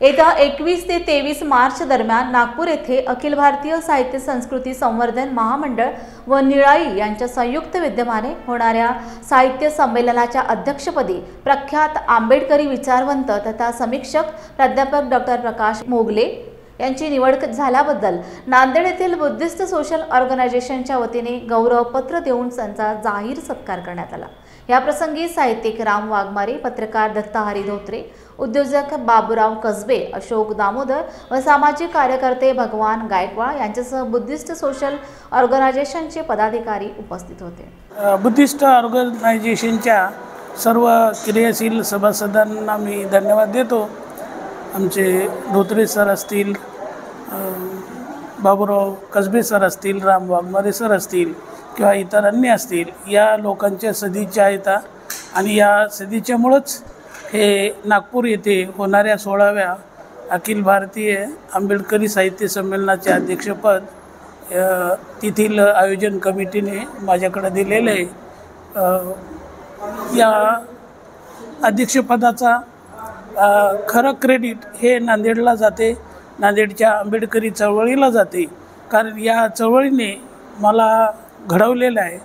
येत्या 21 ते 23 मार्च दरम्यान नागपूर येथे अखिल भारतीय साहित्य संस्कृती संवर्धन महामंडळ व निळाई यांच्या संयुक्त विद्यमाने होणाऱ्या साहित्य संमेलनाच्या अध्यक्षपदी प्रख्यात आंबेडकरी विचारवंत तथा समीक्षक प्राध्यापक डॉक्टर प्रकाश मोगले यांची निवड झाल्याबद्दल नांदेड येथील बुद्धिस्ट सोशल ऑर्गनायझेशनच्या वतीने गौरवपत्र देऊन त्यांचा जाहीर सत्कार करण्यात आला। या प्रसंगी साहित्यिक राम वाघमारे, पत्रकार दत्ताहरी धोत्रे, उद्योजक बाबूराव कसबे, अशोक दामोदर व सामाजिक कार्यकर्ते भगवान गायकवाड यांच्यासह बुद्धिस्ट सोशल ऑर्गनायझेशनचे पदाधिकारी उपस्थित होते। बुद्धिस्ट ऑर्गनायझेशनच्या सर्व क्रियाशील सभासदांना मी धन्यवाद देतो। आमचे धोत्रे सर असतील, बाबूराव कसबे सर असतील, राम वाघमारे सर असतील किंवा इतर अन्य असतील, या लोकांच्या सदिच्छा आहेत आणि या सदिच्छेमुळेच हे नागपूर येथे होणाऱ्या 16व्या अखिल भारतीय आंबेडकरी साहित्य संमेलनाचे अध्यक्षपद तेथील आयोजन कमिटीने माझ्याकडे दिलेले आहे। या अध्यक्षपदाचा खरं क्रेडिट हे नांदेडला जाते, नांदेडच्या आंबेडकरी चळवळीला जाते, कारण या चळवळीने मला घडवलेलं आहे,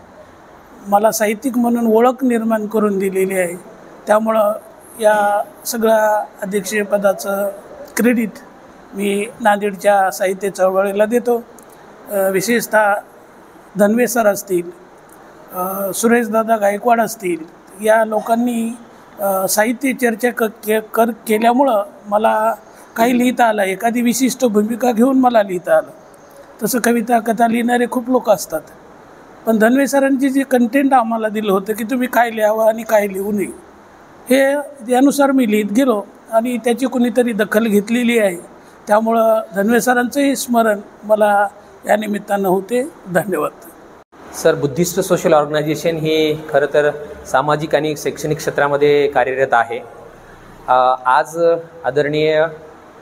मला साहित्यिक म्हणून ओळख निर्माण करून दिलेली आहे। त्यामुळं या सगळ्या अध्यक्षपदाचं क्रेडिट मी नांदेडच्या साहित्य चळवळीला देतो। विशेषतः धनवे सर असतील, सुरेशदादा गायकवाड असतील, या लोकांनी साहित्य चर्चा केल्यामुळं मला काही लिहिता आलं, एखादी विशिष्ट भूमिका घेऊन मला लिहिता आलं। तसं कविता कथा लिहिणारे खूप लोक असतात, पण धनवे सरांची जे कंटेंट आम्हाला दिलं होतं की तुम्ही काय लिहावं आणि काय लिहू नये, हे त्यानुसार मी लिहित गेलो आणि त्याची कोणीतरी दखल घेतलेली आहे। त्यामुळं धनवे सरांचंही स्मरण मला या निमित्तानं होते। धन्यवाद सर। बुद्धिस्ट सोशल ऑर्गनायझेशन हे खरं तर सामाजिक आणि शैक्षणिक क्षेत्रामध्ये कार्यरत आहे। आज आदरणीय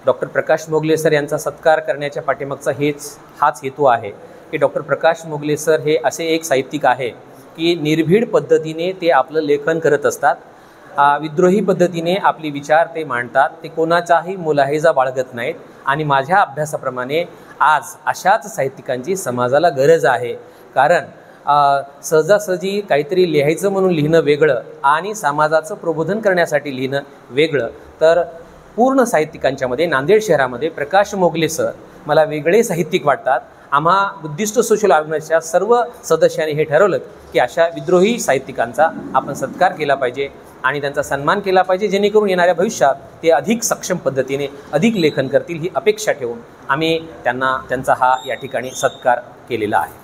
डॉक्टर प्रकाश मोगले सर यांचा सत्कार करण्याच्या पाठीमागचा हाच हेतू आहे की डॉक्टर प्रकाश मोगले सर हे असे एक साहित्यिक आहे की निर्भीड पद्धतीने ते आपलं लेखन करत असतात, विद्रोही पद्धतीने आपले विचार ते मांडतात, ते कोणाचाही मुलाहिजा बाळगत नाहीत आणि माझ्या अभ्यासाप्रमाणे आज अशाच साहित्यिकांची समाजाला गरज आहे। कारण सहजासहजी काहीतरी लिहायचं म्हणून लिहिणं वेगळं आणि समाजाचं प्रबोधन करण्यासाठी लिहिणं वेगळं, तर पूर्ण साहित्यिकांच्यामध्ये नांदेड शहरामध्ये प्रकाश मोगले सर मला वेगळे साहित्यिक वाटतात। आम्हा बुद्धिस्ट सोशल ऑर्गनायझेशनच्या सर्व सदस्यांनी हे ठरवलं की अशा विद्रोही साहित्यिकांचा आपण सत्कार केला पाहिजे आणि त्यांचा सन्मान केला पाहिजे, जेणेकरून येणाऱ्या भविष्यात ते अधिक सक्षम पद्धतीने अधिक लेखन करतील ही अपेक्षा ठेवून आम्ही त्यांचा हा या ठिकाणी सत्कार केलेला आहे।